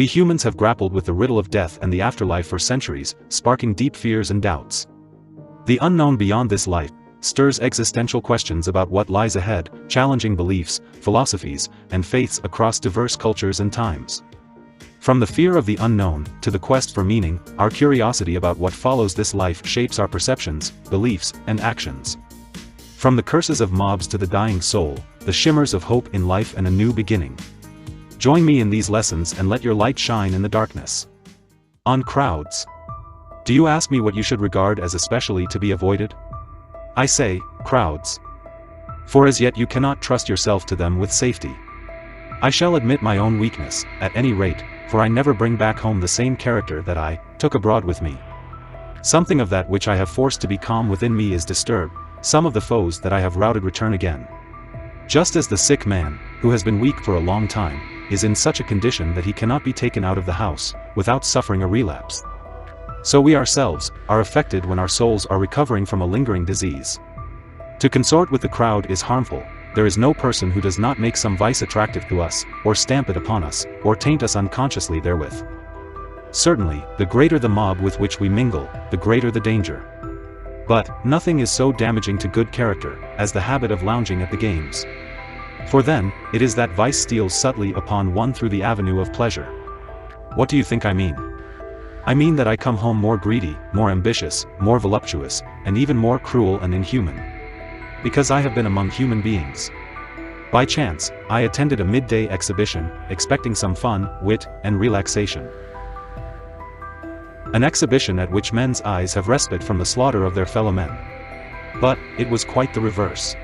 We humans have grappled with the riddle of death and the afterlife for centuries, sparking deep fears and doubts. The unknown beyond this life stirs existential questions about what lies ahead, challenging beliefs, philosophies, and faiths across diverse cultures and times. From the fear of the unknown to the quest for meaning, our curiosity about what follows this life shapes our perceptions, beliefs, and actions. From the curses of mobs to the dying soul, the shimmers of hope in life and a new beginning. Join me in these lessons and let your light shine in the darkness. On crowds. Do you ask me what you should regard as especially to be avoided? I say, crowds. For as yet you cannot trust yourself to them with safety. I shall admit my own weakness, at any rate, for I never bring back home the same character that I took abroad with me. Something of that which I have forced to be calm within me is disturbed, some of the foes that I have routed return again. Just as the sick man, who has been weak for a long time, is in such a condition that he cannot be taken out of the house, without suffering a relapse. So we ourselves are affected when our souls are recovering from a lingering disease. To consort with the crowd is harmful. There is no person who does not make some vice attractive to us, or stamp it upon us, or taint us unconsciously therewith. Certainly, the greater the mob with which we mingle, the greater the danger. But nothing is so damaging to good character as the habit of lounging at the games. For then, it is that vice steals subtly upon one through the avenue of pleasure. What do you think I mean? I mean that I come home more greedy, more ambitious, more voluptuous, and even more cruel and inhuman. Because I have been among human beings. By chance, I attended a midday exhibition, expecting some fun, wit, and relaxation. An exhibition at which men's eyes have respite from the slaughter of their fellow men. But it was quite the reverse.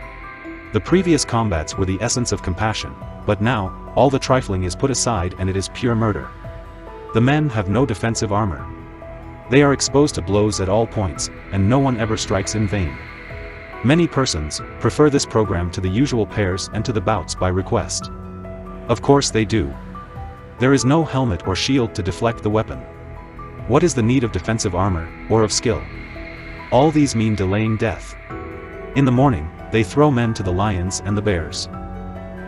The previous combats were the essence of compassion, but now, all the trifling is put aside and it is pure murder. The men have no defensive armor. They are exposed to blows at all points, and no one ever strikes in vain. Many persons prefer this program to the usual pairs and to the bouts by request. Of course they do. There is no helmet or shield to deflect the weapon. What is the need of defensive armor, or of skill? All these mean delaying death. In the morning, they throw men to the lions and the bears.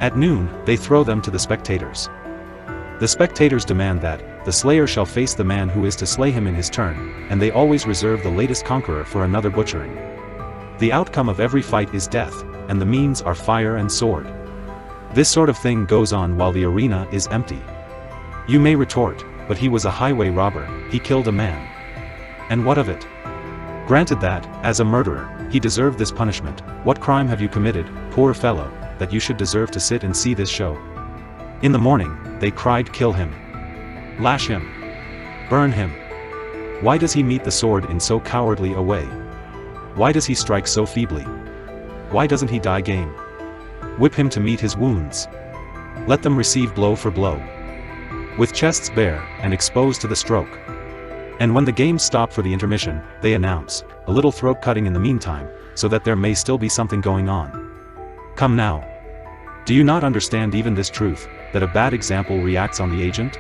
At noon, they throw them to the spectators. The spectators demand that the slayer shall face the man who is to slay him in his turn, and they always reserve the latest conqueror for another butchering. The outcome of every fight is death, and the means are fire and sword. This sort of thing goes on while the arena is empty. You may retort, but he was a highway robber, he killed a man. And what of it? Granted that, as a murderer, he deserved this punishment. What crime have you committed, poor fellow, that you should deserve to sit and see this show? In the morning, they cried, kill him. Lash him. Burn him. Why does he meet the sword in so cowardly a way? Why does he strike so feebly? Why doesn't he die game? Whip him to meet his wounds. Let them receive blow for blow. With chests bare, and exposed to the stroke. And when the games stop for the intermission, they announce, a little throat cutting in the meantime, so that there may still be something going on. Come now. Do you not understand even this truth, that a bad example reacts on the agent?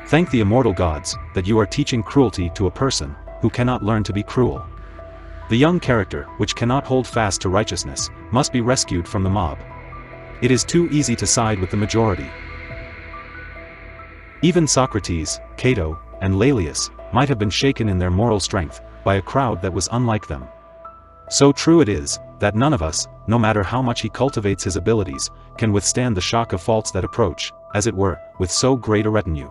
Thank the immortal gods, that you are teaching cruelty to a person, who cannot learn to be cruel. The young character, which cannot hold fast to righteousness, must be rescued from the mob. It is too easy to side with the majority. Even Socrates, Cato, and Laelius might have been shaken in their moral strength by a crowd that was unlike them. So true it is, that none of us, no matter how much he cultivates his abilities, can withstand the shock of faults that approach, as it were, with so great a retinue.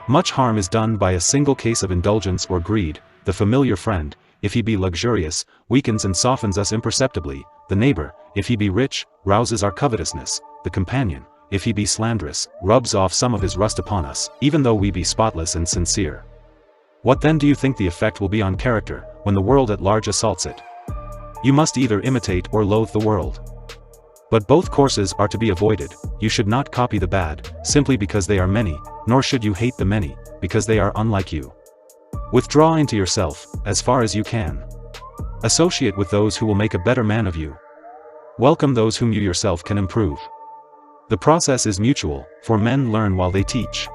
Much harm is done by a single case of indulgence or greed. The familiar friend, if he be luxurious, weakens and softens us imperceptibly. The neighbor, if he be rich, rouses our covetousness. The companion, if he be slanderous, rubs off some of his rust upon us, even though we be spotless and sincere. What then do you think the effect will be on character, when the world at large assaults it? You must either imitate or loathe the world. But both courses are to be avoided. You should not copy the bad, simply because they are many, nor should you hate the many, because they are unlike you. Withdraw into yourself, as far as you can. Associate with those who will make a better man of you. Welcome those whom you yourself can improve. The process is mutual, for men learn while they teach.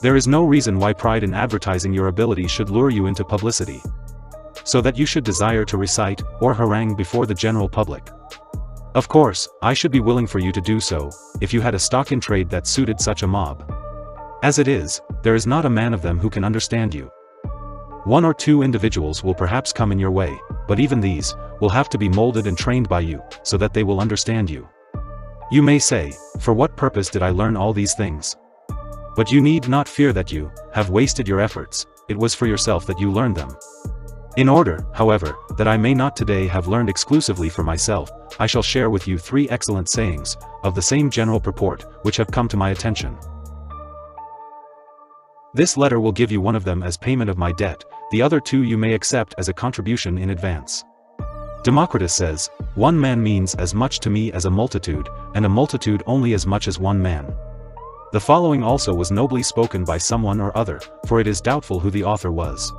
There is no reason why pride in advertising your ability should lure you into publicity, so that you should desire to recite or harangue before the general public. Of course, I should be willing for you to do so, if you had a stock in trade that suited such a mob. As it is, there is not a man of them who can understand you. One or two individuals will perhaps come in your way, but even these will have to be molded and trained by you, so that they will understand you. You may say, for what purpose did I learn all these things? But you need not fear that you have wasted your efforts, it was for yourself that you learned them. In order, however, that I may not today have learned exclusively for myself, I shall share with you 3 excellent sayings, of the same general purport, which have come to my attention. This letter will give you one of them as payment of my debt, the other 2 you may accept as a contribution in advance. Democritus says, "One man means as much to me as a multitude, and a multitude only as much as one man." The following also was nobly spoken by someone or other, for it is doubtful who the author was.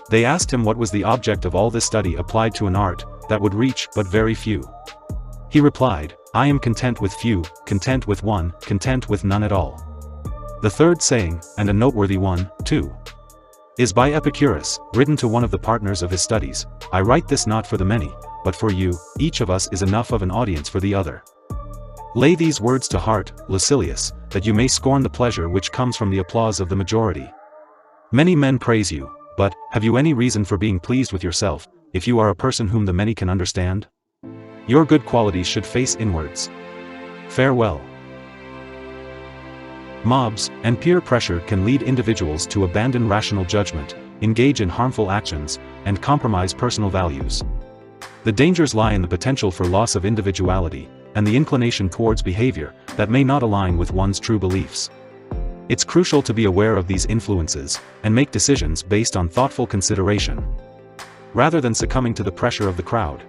They asked him what was the object of all this study applied to an art that would reach but very few. He replied, "I am content with few, content with one, content with none at all." The third saying, and a noteworthy one, too, is by Epicurus, written to one of the partners of his studies. "I write this not for the many, but for you, each of us is enough of an audience for the other. Lay these words to heart, Lucilius, that you may scorn the pleasure which comes from the applause of the majority. Many men praise you, but have you any reason for being pleased with yourself, if you are a person whom the many can understand? Your good qualities should face inwards. Farewell." Mobs and peer pressure can lead individuals to abandon rational judgment, engage in harmful actions, and compromise personal values. The dangers lie in the potential for loss of individuality, and the inclination towards behavior that may not align with one's true beliefs. It's crucial to be aware of these influences, and make decisions based on thoughtful consideration, rather than succumbing to the pressure of the crowd.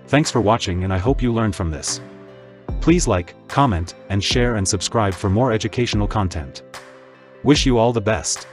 Thanks for watching, and I hope you learned from this. Please like, comment, and share and subscribe for more educational content. Wish you all the best.